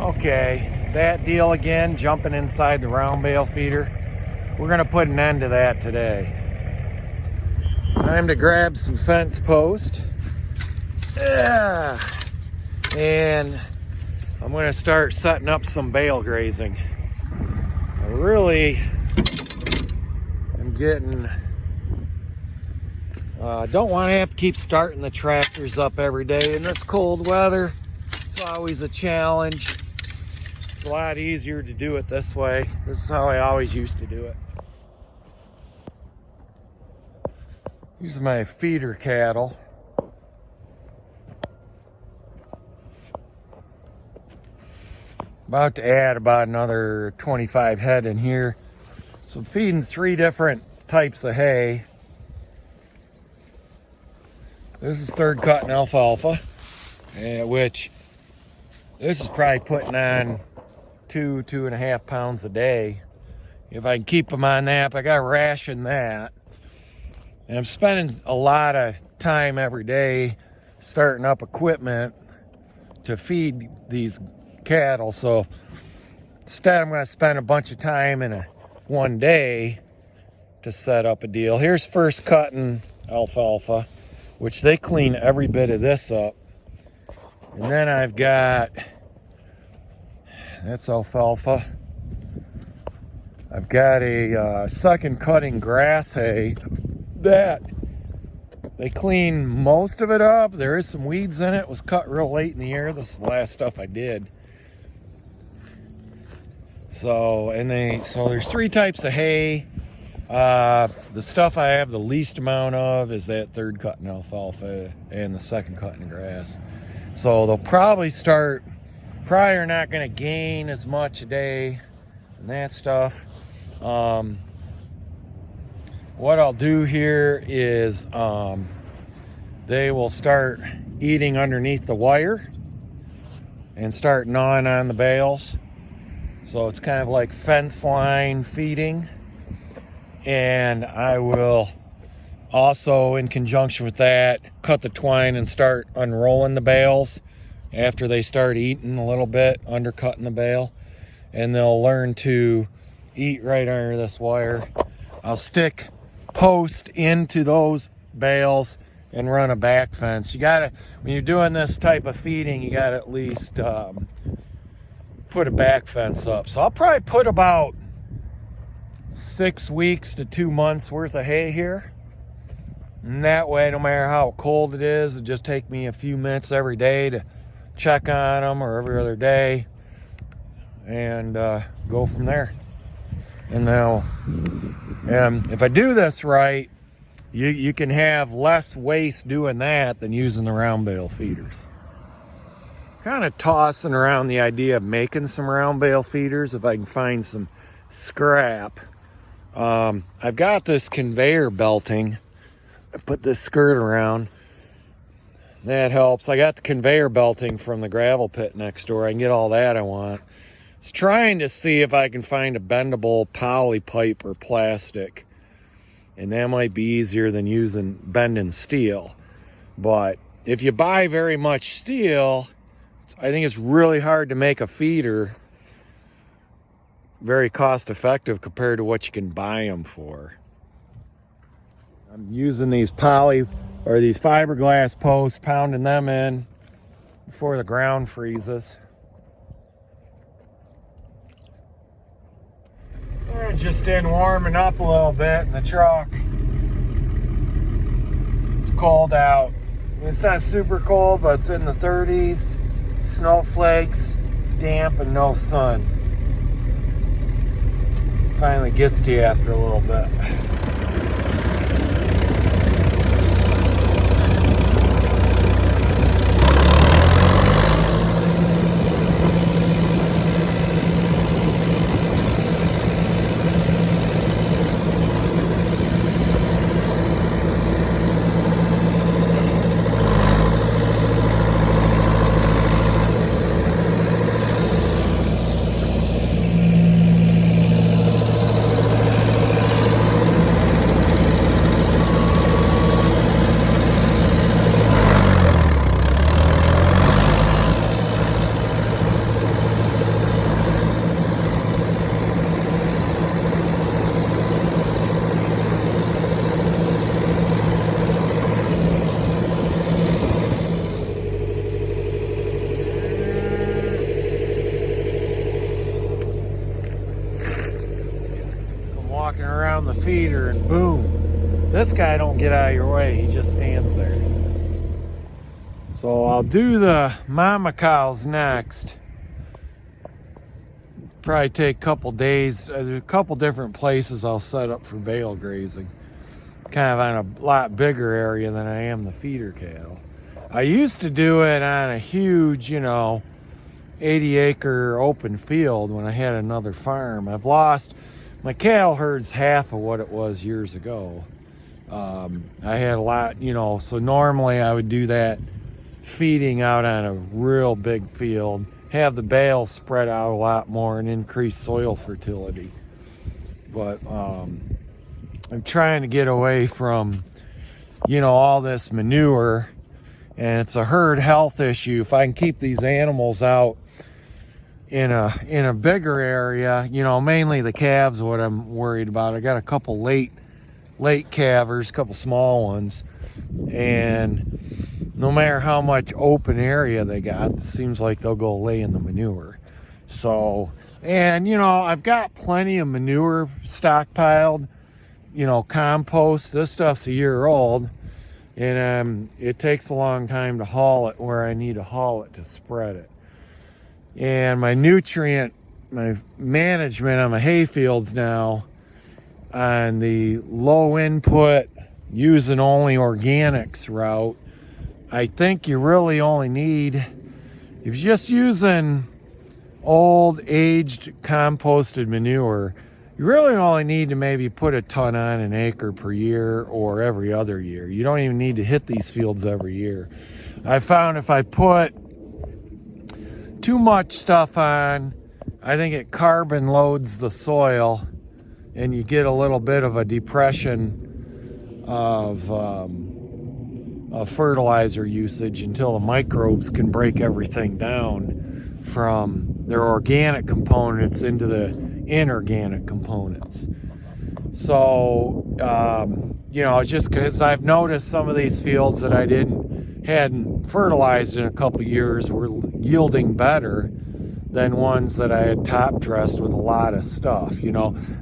Okay, that deal again, jumping inside the round bale feeder. We're gonna put an end to that today. Time to grab some fence post. Yeah. And I'm gonna start setting up some bale grazing. I really am getting, don't want to have to keep starting the tractors up every day in this cold weather. It's always a challenge. It's a lot easier to do it this way. This is how I always used to do it. Using my feeder cattle. About to add about another 25 head in here. So I'm feeding 3 different types of hay. This is third cutting alfalfa, which this is probably putting on 2.5 pounds a day. If I can keep them on that, but I got to ration that. And I'm spending a lot of time every day starting up equipment to feed these cattle. So instead, I'm going to spend a bunch of time in one day to set up a deal. Here's first cutting alfalfa, which they clean every bit of this up. And then I've got, that's alfalfa. I've got a second cutting grass hay that they clean most of it up. There is some weeds in it. It was cut real late in the year. This is the last stuff I did. So there's 3 types of hay. The stuff I have the least amount of is that third cutting alfalfa and the second cutting grass. So they'll probably are not going to gain as much a day and that stuff. What I'll do here is they will start eating underneath the wire and start gnawing on the bales. So it's kind of like fence line feeding. And I will also, in conjunction with that, cut the twine and start unrolling the bales after they start eating a little bit, undercutting the bale. And they'll learn to eat right under this wire. I'll stick post into those bales and run a back fence. You gotta, when you're doing this type of feeding, you gotta at least put a back fence up. So I'll probably put about 6 weeks to 2 months worth of hay here. And that way, no matter how cold it is, it'll just take me a few minutes every day to check on them, or every other day, and go from there. And now, if I do this right, you can have less waste doing that than using the round bale feeders. Kind of tossing around the idea of making some round bale feeders if I can find some scrap. I've got this conveyor belting. I put this skirt around. That helps. I got the conveyor belting from the gravel pit next door. I can get all that I want. I was trying to see if I can find a bendable poly pipe or plastic. And that might be easier than using bending steel. But if you buy very much steel, I think it's really hard to make a feeder very cost effective compared to what you can buy them for. I'm using these these fiberglass posts, pounding them in before the ground freezes. Just in warming up a little bit in the truck. It's cold out. It's not super cold, but it's in the 30s. Snowflakes, damp, and no sun. Finally gets to you after a little bit. around the feeder and boom. This guy don't get out of your way, he just stands there. So I'll do the mama cows next. Probably take a couple days. There's a couple different places I'll set up for Bale grazing. Kind of on a lot bigger area than I am the feeder cattle. I used to do it on a huge, 80-acre open field when I had another farm. I've lost, my cattle herd's half of what it was years ago. I had a lot, so normally I would do that feeding out on a real big field, have the bales spread out a lot more and increase soil fertility. But I'm trying to get away from, all this manure, and it's a herd health issue. If I can keep these animals out in a bigger area, mainly the calves, what I'm worried about. I got a couple late calvers, a couple small ones, and no matter how much open area they got, it seems like they'll go lay in the manure. So, and I've got plenty of manure stockpiled, compost. This stuff's a year old, and it takes a long time to haul it where I need to haul it to spread it. And my management on my hay fields now, on the low input, using only organics route, I think you really only need, if you're just using old aged composted manure, you really only need to maybe put a ton on an acre per year or every other year. You don't even need to hit these fields every year. I found if I put too much stuff on, I think it carbon loads the soil and you get a little bit of a depression of fertilizer usage until the microbes can break everything down from their organic components into the inorganic components. So, just because I've noticed some of these fields that I hadn't fertilized in a couple years were yielding better than ones that I had top dressed with a lot of stuff.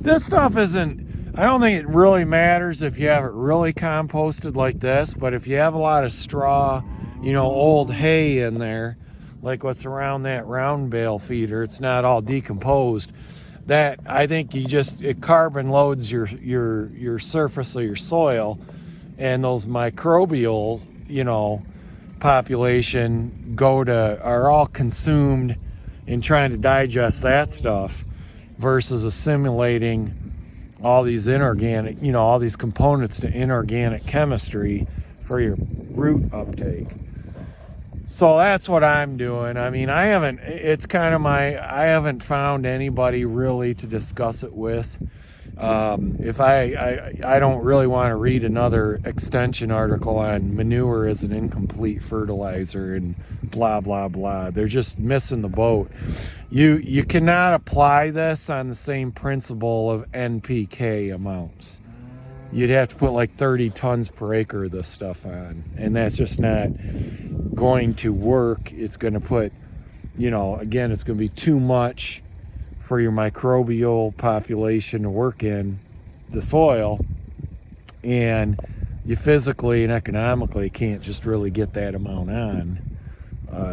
This stuff I don't think it really matters if you have it really composted like this, but if you have a lot of straw, old hay in there, like what's around that round bale feeder, it's not all decomposed. That, I think it carbon loads your surface of your soil, and those microbial, population are all consumed in trying to digest that stuff versus assimilating all these inorganic, all these components to inorganic chemistry for your root uptake. So that's what I'm doing. I mean, I haven't found anybody really to discuss it with. If I don't really want to read another extension article on manure as an incomplete fertilizer and blah, blah, blah. They're just missing the boat. You cannot apply this on the same principle of NPK amounts. You'd have to put like 30 tons per acre of this stuff on, and that's just not going to work. It's going to put, again, it's going to be too much for your microbial population to work in the soil, and you physically and economically can't just really get that amount on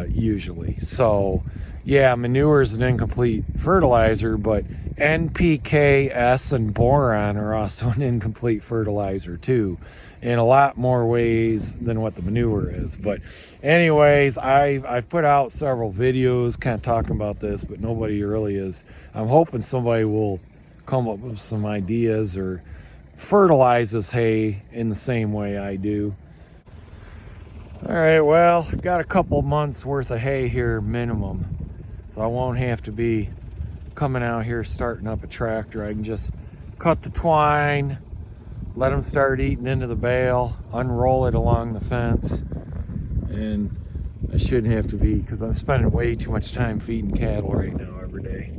usually. So yeah, manure is an incomplete fertilizer, but NPK, S, and boron are also an incomplete fertilizer too, in a lot more ways than what the manure is. But anyways, I've put out several videos kind of talking about this, but nobody really is. I'm hoping somebody will come up with some ideas or fertilize this hay in the same way I do. All right, well, got a couple months worth of hay here minimum, so I won't have to be coming out here starting up a tractor. I can just cut the twine, let them start eating into the bale, unroll it along the fence, and I shouldn't have to be, because I'm spending way too much time feeding cattle right now every day.